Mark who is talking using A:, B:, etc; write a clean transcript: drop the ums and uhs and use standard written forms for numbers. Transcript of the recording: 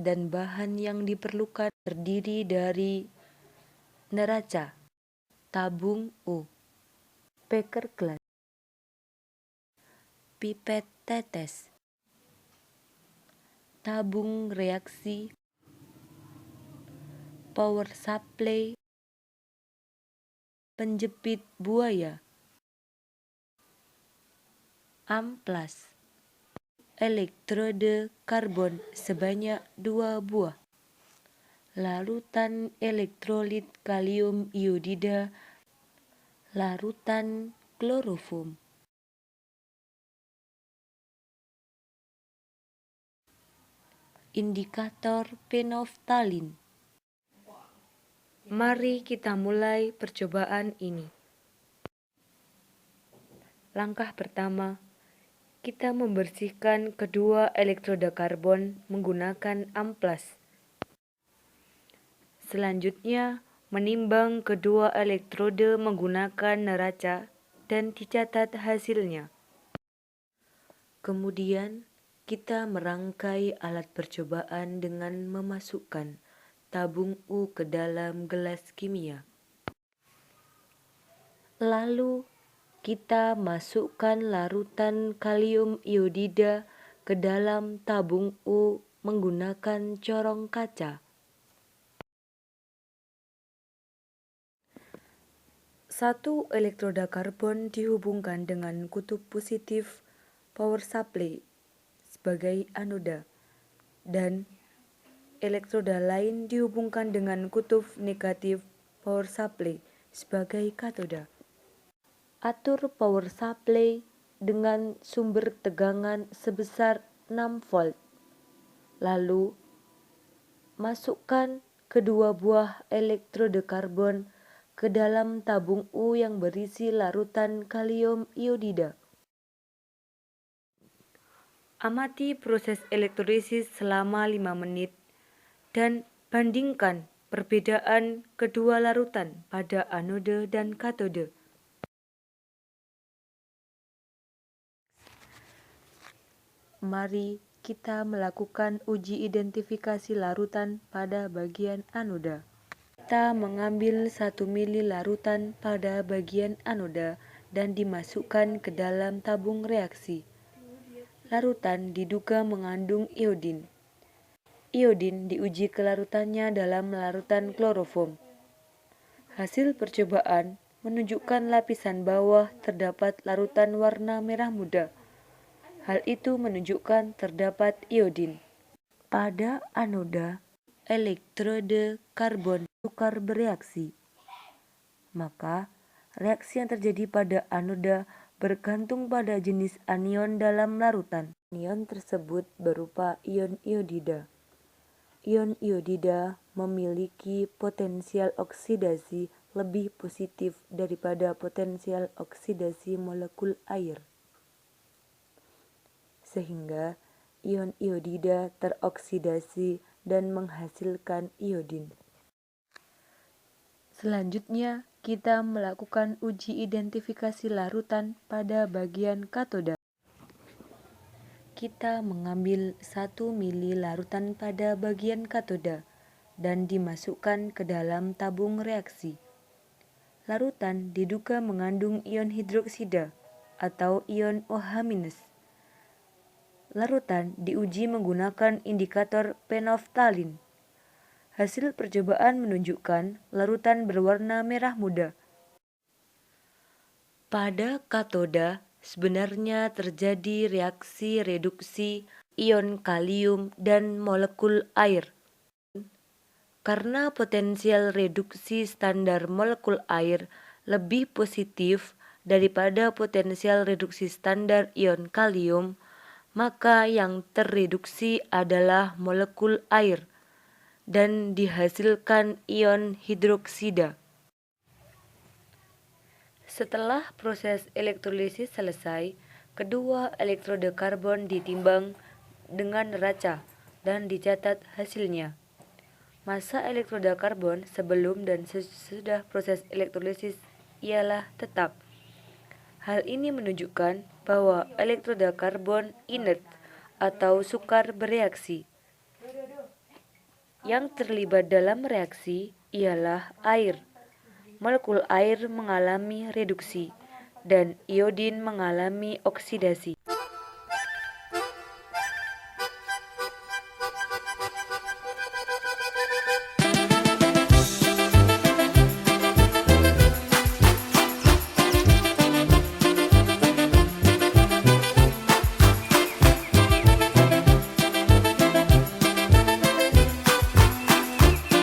A: dan bahan yang diperlukan terdiri dari neraca, tabung U, beker gelas, pipet tetes, tabung reaksi, power supply, penjepit buaya, amplas, elektrode karbon sebanyak 2 buah, larutan elektrolit kalium iodida, larutan klorofom, indikator penoftalin. Mari kita mulai percobaan ini. Langkah pertama, kita membersihkan kedua elektroda karbon menggunakan amplas. Selanjutnya, menimbang kedua elektrode menggunakan neraca dan dicatat hasilnya. Kemudian, kita merangkai alat percobaan dengan memasukkan tabung U ke dalam gelas kimia. Lalu, kita masukkan larutan kalium iodida ke dalam tabung U menggunakan corong kaca. Satu elektroda karbon dihubungkan dengan kutub positif power supply sebagai anoda, dan elektroda lain dihubungkan dengan kutub negatif power supply sebagai katoda. Atur power supply dengan sumber tegangan sebesar 6 volt. Lalu, masukkan kedua buah elektrode karbon ke dalam tabung U yang berisi larutan kalium iodida. Amati proses elektrolisis selama 5 menit dan bandingkan perbedaan kedua larutan pada anode dan katode. Mari kita melakukan uji identifikasi larutan pada bagian anoda. Kita mengambil 1 mili larutan pada bagian anoda dan dimasukkan ke dalam tabung reaksi. Larutan diduga mengandung iodin. Iodin diuji kelarutannya dalam larutan klorofom. Hasil percobaan menunjukkan lapisan bawah terdapat larutan warna merah muda. Hal itu menunjukkan terdapat iodin. Pada anoda, elektrode karbon sukar bereaksi. Maka, reaksi yang terjadi pada anoda bergantung pada jenis anion dalam larutan. Anion tersebut berupa ion iodida. Ion iodida memiliki potensial oksidasi lebih positif daripada potensial oksidasi molekul air, sehingga ion iodida teroksidasi dan menghasilkan iodin. Selanjutnya, kita melakukan uji identifikasi larutan pada bagian katoda. Kita mengambil 1 mili larutan pada bagian katoda dan dimasukkan ke dalam tabung reaksi. Larutan diduga mengandung ion hidroksida atau ion OH-. Larutan diuji menggunakan indikator penoftalin. Hasil percobaan menunjukkan larutan berwarna merah muda. Pada katoda, sebenarnya terjadi reaksi reduksi ion kalium dan molekul air. Karena potensial reduksi standar molekul air lebih positif daripada potensial reduksi standar ion kalium, maka yang terreduksi adalah molekul air dan dihasilkan ion hidroksida. Setelah proses elektrolisis selesai, kedua elektrode karbon ditimbang dengan neraca dan dicatat hasilnya. Massa elektroda karbon sebelum dan sesudah proses elektrolisis ialah tetap. Hal ini menunjukkan bahwa elektroda karbon inert atau sukar bereaksi. Yang terlibat dalam reaksi ialah air. Molekul air mengalami reduksi dan iodin mengalami oksidasi.